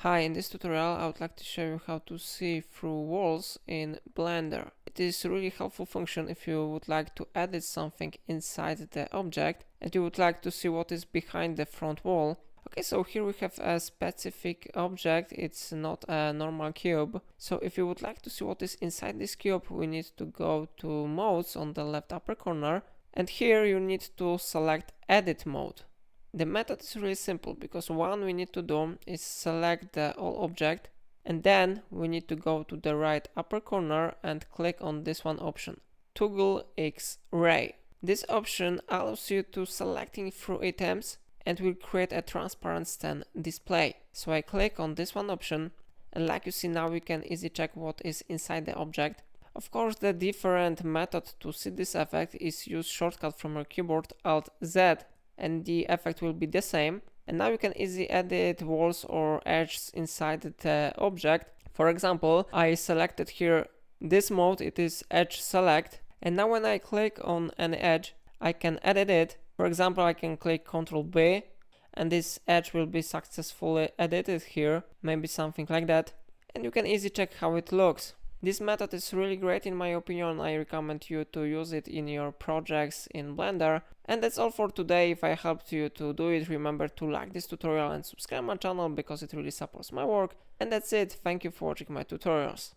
Hi, in this tutorial I would like to show you how to see through walls in Blender. It is a really helpful function if you would like to edit something inside the object and you would like to see what is behind the front wall. Okay, so here we have a specific object, it's not a normal cube. So if you would like to see what is inside this cube, we need to go to modes on the left upper corner, and here you need to select edit mode. The method is really simple because one we need to do is select the all object, and then we need to go to the right upper corner and click on this one option, Toggle X Ray. This option allows you to selecting through items and will create a transparent stand display. So I click on this one option, and like you see now we can easily check what is inside the object. Of course, the different method to see this effect is use shortcut from your keyboard Alt Z, and the effect will be the same. And now you can easily edit walls or edges inside the object. For example, I selected here this mode, it is edge select, and now when I click on an edge I can edit it. For example, I can click Ctrl B and this edge will be successfully edited here, maybe something like that, and you can easily check how it looks. This method is really great in my opinion. I recommend you to use it in your projects in Blender. And that's all for today. If I helped you to do it, remember to like this tutorial and subscribe my channel because it really supports my work. And that's it. Thank you for watching my tutorials.